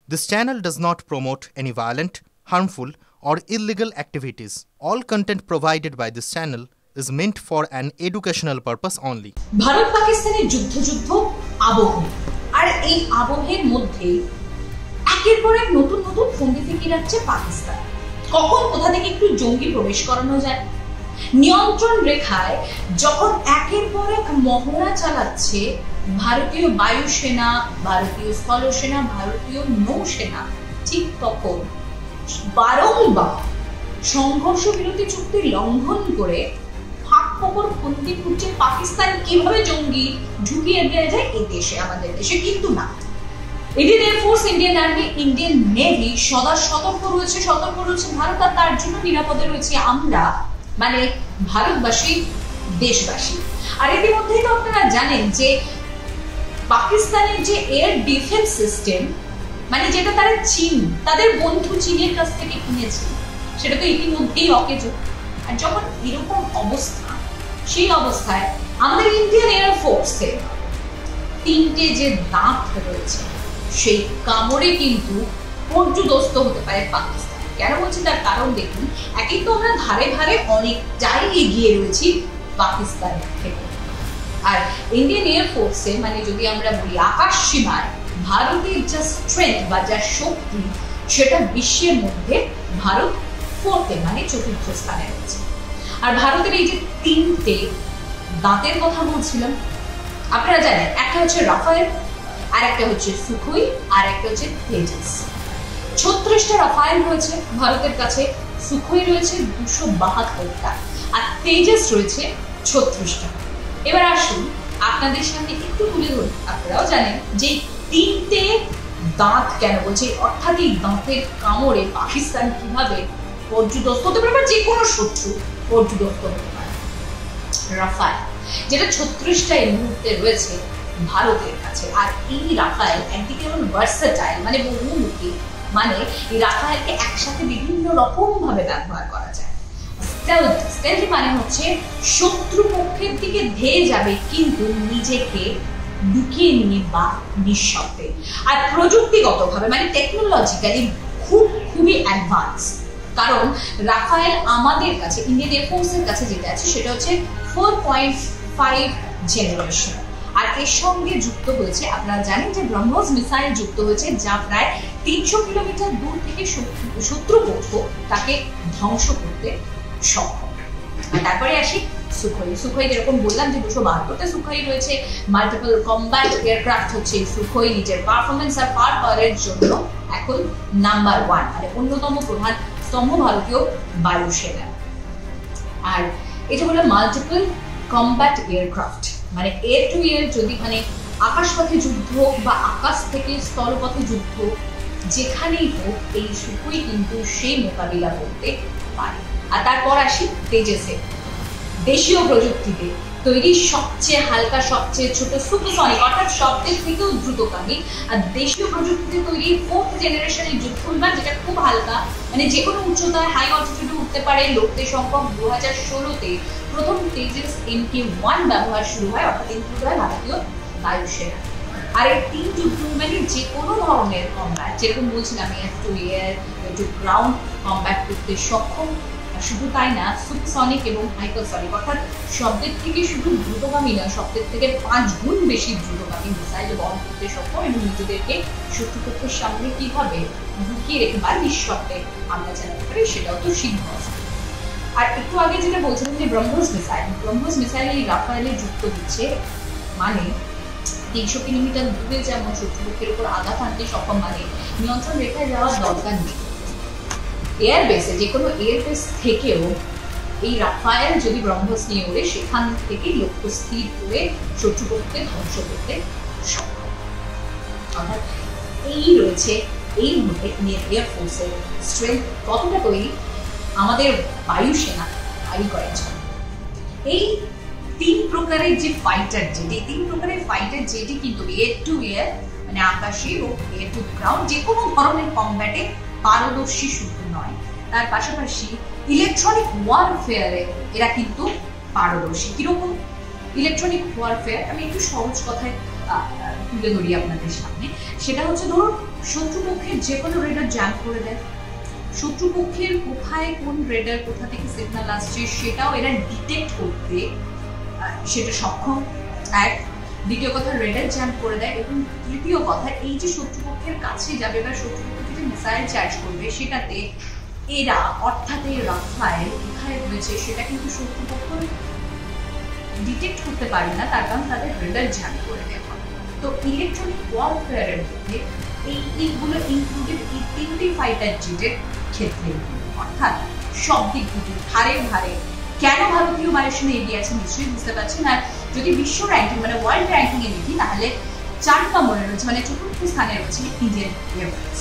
This channel does not promote any violent, harmful, or illegal activities. All content provided by this channel is meant for an educational purpose only. Bharat পাকিস্তানের যুদ্ধ আবহ আর এই আবহের মধ্যে একের পর এক নতুন নতুন ফন্দি ফিকির রাখছে পাকিস্তান। কখন কোথা থেকে একটু জঙ্গি প্রবেশ করানো যায়, নিয়ন্ত্রণ রেখায় যখন একের পর এক মহড়া চালাচ্ছে ভারতীয় বায়ুসেনা, ভারতীয় স্থলসেনা, ভারতীয় নৌসেনা, ঠিক তখন বারংবার সংঘর্ষ বিরতি চুক্তি লঙ্ঘন করে ফাঁক ফোকর ফন্দি খুঁজছে পাকিস্তান কিভাবে জঙ্গি ঢুকিয়ে দেওয়া যায় এই দেশে, আমাদের দেশে। কিন্তু না, Indian air force, Indian army, Indian navy সদা সতর্ক রয়েছে ভারত, আর তার জন্য নিরাপদে রয়েছে আমরা, মানে ভারতবাসী, দেশবাসী। আর ইতিমধ্যেই তো আপনারা জানেন যে পাকিস্তানের যে এয়ার ডিফেন্স সিস্টেম, মানে যেটা তারা চীন, তাদের বন্ধু চীনের কাছ থেকে কিনেছে, সেটা তো ইতিমধ্যেই অকেজো। আর যখন এরকম অবস্থা, সেই অবস্থায় আমাদের ইন্ডিয়ান এয়ারফোর্সে তিনটে যে দাঁত রয়েছে, সেই কামড়ে কিন্তু পর্যুদস্ত হতে পারে পাকিস্তান। কেন বলছি তার কারণ দেখুন, একই তো আমরা ধারে ধারে অনেকটাই এগিয়ে রয়েছি পাকিস্তান থেকে। আর ইন্ডিয়ান এয়ারফোর্সে, মানে যদি আমরা বলি আকাশ সীমায় ভারতের যা স্ট্রেংথ বা যা শক্তি, সেটা বিশ্বের মধ্যে ভারত ফোর্থে, মানে চতুর্থ স্থানে রয়েছে। আর ভারতের এই যে তিনটে দাঁতের কথা বলছিলাম, আপনারা জানেন, একটা হচ্ছে রাফায়েল, আর একটা হচ্ছে সুখোই, আর একটা হচ্ছে তেজস। 36টা রাফায়েল রয়েছে ভারতের কাছে, সুখোই রয়েছে 272টা, আর তেজস রয়েছে 36টা। এবার আসুন আপনাদের সামনে একটু তুলে ধরি, আপনারাও জানেন যে তিনটে দাঁত কেন বলছে, অর্থাৎ এই দাঁতের কামড়ে পাকিস্তান কিভাবে পর্যুদস্ত হতে পারে, বা যে কোনো শত্রু পর্যুদস্ত হতে পারে। রাফায়েল, যেটা 36টা এই মুহূর্তে রয়েছে ভারতের কাছে। আর এই রাফায়েল একদিকে যেমন ভার্সেটাইল, মানে বহুমুখী, মানে এই রাফায়েলকে একসাথে বিভিন্ন রকম ভাবে ব্যবহার করা যায়। স্টেলথ মানে হচ্ছে শত্রু পক্ষের দিকে ধেয়ে যাবে কিন্তু নিজেকে লুকিয়ে নিয়ে বা নিঃশব্দে। আর প্রযুক্তিগতভাবে, মানে টেকনোলজিক্যালি খুবই অ্যাডভান্স। কারণ রাফায়েল আমাদের কাছে, ইন্ডিয়ান এয়ারফোর্সের কাছে যেটা আছে সেটা হচ্ছে 4.5 জেনারেশন। আর এর সঙ্গে যুক্ত হয়েছে, আপনারা জানেন যে ব্রহ্মোস মিসাইল যুক্ত হয়েছে, যা প্রায় 300 কিলোমিটার দূর থেকে শত্রুপক্ষ তাকে ধ্বংস করতে সক্ষম। আর তারপরে আসি সুখোই, যেরকম বললাম যে 272টা সুখোই রয়েছে, মাল্টিপল কম্ব্যাট এয়ারক্রাফট হচ্ছে সুখোই নিজের পারফরমেন্স আর পাওয়ারের জন্য এখন নাম্বার 1, মানে অন্যতম প্রধান স্তম্ভ ভারতীয় বায়ুসেনা। আর এটা হলো মাল্টিপল কম্ব্যাট এয়ারক্রাফট, মানে এয়ার টু এয়ার, যদি মানে আকাশপথে যুদ্ধ বা আকাশ থেকে স্থলপথে যুদ্ধ, যেখানেই হোক এই সুখোই কিন্তু সেই মোকাবিলা করতে পারে। আর তারপর আসি তেজসে, দেশীয় প্রযুক্তিতে তৈরি সবচেয়ে হালকা, সবচেয়ে ছোট সুপারসনিক, অর্থাৎ শব্দের থেকেও দ্রুতগামী, আর দেশীয় প্রযুক্তিতে তৈরি 4th জেনারেশনের যুদ্ধ বিমান, যেটা খুব হালকা, মানে যে কোনো উচ্চতায় হাই অল্টিটিউডে উঠতে পারে। লোকদের সংখ্যক 2016-তে প্রথম তেজস MK-1 ব্যবহার শুরু হয়, অর্থাৎ ইনক্লুড হয় ভারতীয় বায়ুসেনা। আর এই 3 যুদ্ধ বিমানে যে কোনো ধরনের কম্ব্যাট, যেরকম বলছিলাম air to air, to ground combat করতে সক্ষম। শুধু তাই না, সুপারসনিক এবং হাইপারসনিক, অর্থাৎ শব্দের থেকে শুধু দ্রুতগামী নয়, শব্দের থেকে 5 গুণ বেশি দ্রুতগামী মিসাইল বহন করতে সক্ষম, এবং নিজেদেরকে শত্রুপক্ষের সামনে কিভাবে লুকিয়ে রেখে বা নিঃশব্দে হামলা চালাতে পারে সেটাও তো সিদ্ধ আছে। আর একটু আগে যেটা বলছিলাম যে ব্রহ্মোস মিসাইল এই রাফায়েলে যুক্ত হচ্ছে, মানে 300 কিলোমিটার দূরে যেমন শত্রুপক্ষের উপর আঘাত আনতে সক্ষম, মানে নিয়ন্ত্রণ রেখায় যাওয়ার দরকার নেই। এয়ারবেসে, যে কোনো এয়ারবেস থেকেও এই রাফায়েল যদি ব্রহ্মোস নিয়ে ওড়ে, সেখান থেকে লক্ষ্য স্থির করে শত্রুপক্ষকে ধ্বংস করতে সক্ষম। অর্থাৎ এই রয়েছে এই মুহূর্তে ইন্ডিয়ান এয়ারফোর্সের স্ট্রেংথ কতটা তৈরি আমাদের বায়ুসেনা ভারী করার জন্য। এই 3 প্রকারের যে ফাইটার জেট, এই 3 প্রকারের ফাইটার জেটই কিন্তু এয়ার টু এয়ার, মানে আকাশে ও এয়ার টু গ্রাউন্ড, যে কোনো ধরনের কম্ব্যাটে পারদর্শী শুধু নয়, তার পাশাপাশি ইলেকট্রনিক ওয়ারফেয়ারে এরা কিন্তু পারদর্শী। কিরকম ইলেকট্রনিক ওয়ারফেয়ার, আমি একটু সহজ কথায় তুলে ধরি আপনাদের সামনে। সেটা হচ্ছে, ধরুন শত্রুপক্ষের যে কোনো রেডার জ্যাম করে দেয়। শত্রুপক্ষের কোথায় কোন রেডার কোথা থেকে সিগন্যাল আসছে সেটাও এরা ডিটেক্ট করতে সেটা সক্ষম। এক, দ্বিতীয় কথা রেডার জ্যাম করে দেয়, এবং তৃতীয় কথা এই যে শত্রুপক্ষের কাছে যাবে বা শত্রুপক্ষকে যে মিসাইল চার্জ করবে সেটাতে এরা অর্থাৎ এই রাফায়েল কোথায় রয়েছে সেটা কিন্তু শত্রুপক্ষ ডিটেক্ট করতে পারে না, তার কারণ তাদের রেডার জ্যাম করে দেওয়া। তো ইলেকট্রনিক ওয়ারফেয়ারের মধ্যে এইগুলো ইনক্লুডেড এই তিনটি ফাইটার জেটের ক্ষেত্রে, অর্থাৎ সব দিক থেকে ধারে ধারে। কেন ভারতীয় বায়ুসেনা এগিয়ে আছে নিশ্চয়ই বুঝতে পারছেন। আর যদি বিশ্ব র্যাঙ্কিং মানে ওয়ার্ল্ড র্যাঙ্কিং এ দেখি তাহলে 4 নম্বরে রয়েছে, মানে 4র্থ স্থানে রয়েছে ইন্ডিয়ান এয়ারফোর্স।